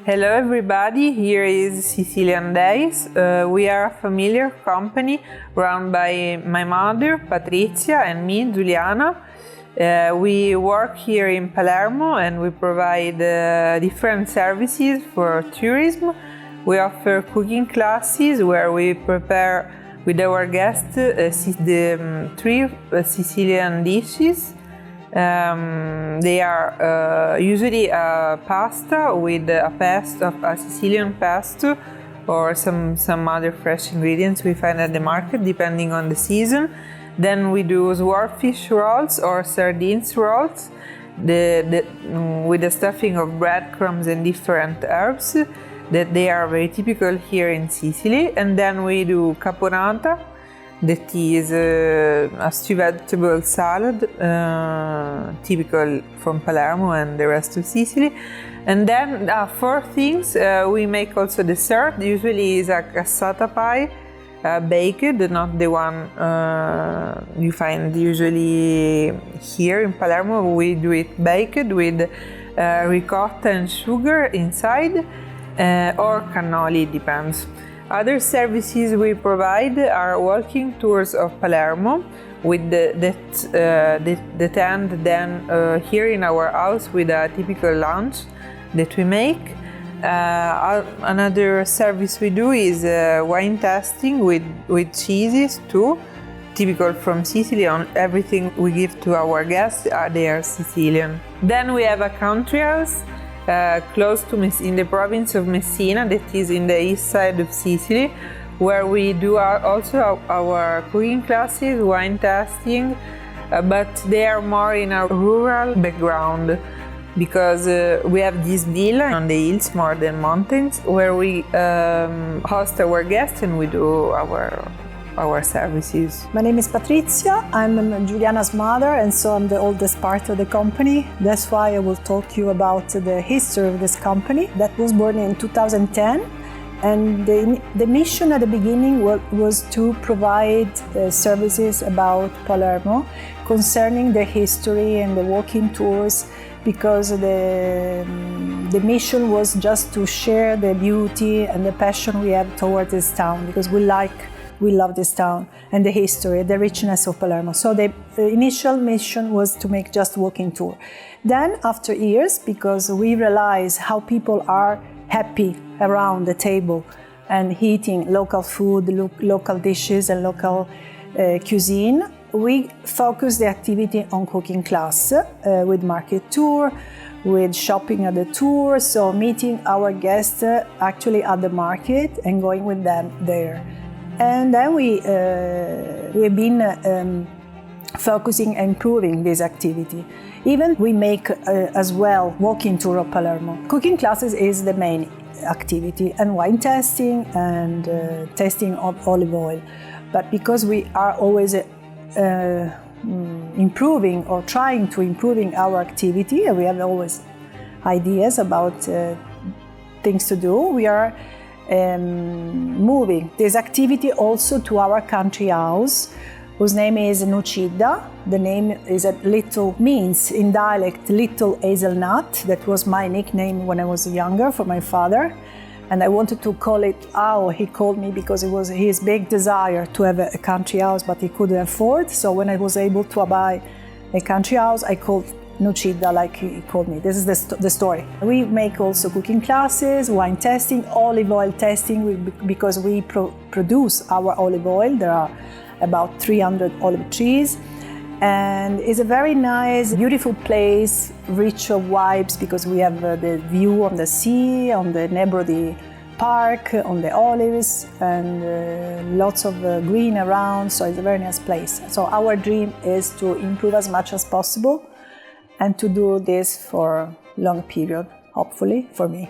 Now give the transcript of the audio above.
Hello everybody, here is Siciliandays. We are a familiar company run by my mother, Patrizia, and me, Giuliana. We work here in Palermo and we provide different services for tourism. We offer cooking classes where we prepare with our guests three Sicilian dishes. They are usually a pasta with a Sicilian pesto or some other fresh ingredients we find at the market depending on the season. Then we do swordfish rolls or sardines rolls with the stuffing of breadcrumbs and different herbs that they are very typical here in Sicily. And then we do caponata, that is a stewed vegetable salad, typical from Palermo and the rest of Sicily. And then four things, we make also dessert, usually is a cassata pie, baked, not the one you find usually here in Palermo. We do it baked with ricotta and sugar inside, or cannoli, depends. Other services we provide are walking tours of Palermo with the tent then here in our house with a typical lunch that we make. Another service we do is wine tasting with cheeses too, typical from Sicily. On everything we give to our guests, they are Sicilian. Then we have a country house close to in the province of Messina, that is in the east side of Sicily, where we do also our cooking classes, wine tasting, but they are more in a rural background because we have this villa on the hills more than mountains where we host our guests and we do our services. My name is Patrizia, I'm Giuliana's mother, and so I'm the oldest part of the company. That's why I will talk to you about the history of this company that was born in 2010. And the mission at the beginning was to provide services about Palermo concerning the history and the walking tours, because the mission was just to share the beauty and the passion we have towards this town, because we love this town and the history, the richness of Palermo. So the initial mission was to make just walking tour. Then after years, because we realized how people are happy around the table and eating local food, local dishes and local cuisine, we focused the activity on cooking class with market tour, with shopping at the tour, so meeting our guests actually at the market and going with them there. And then we've been focusing and improving this activity. Even we make as well walking tour of Palermo. Cooking classes is the main activity, and wine tasting and tasting of olive oil. But because we are always improving or trying to improving our activity, and we have always ideas about things to do, we are moving this activity also to our country house, whose name is Nucida. The name is means in dialect little hazelnut. That was my nickname when I was younger for my father, and I wanted to call it how he called me because it was his big desire to have a country house, but he couldn't afford. So when I was able to buy a country house, I called Nucida, like he called me. This is the story. We make also cooking classes, wine tasting, olive oil tasting, because we produce our olive oil. There are about 300 olive trees. And it's a very nice, beautiful place, rich of vibes, because we have the view on the sea, on the neighborhood park, on the olives, and lots of green around. So it's a very nice place. So our dream is to improve as much as possible and to do this for a long period, hopefully, for me.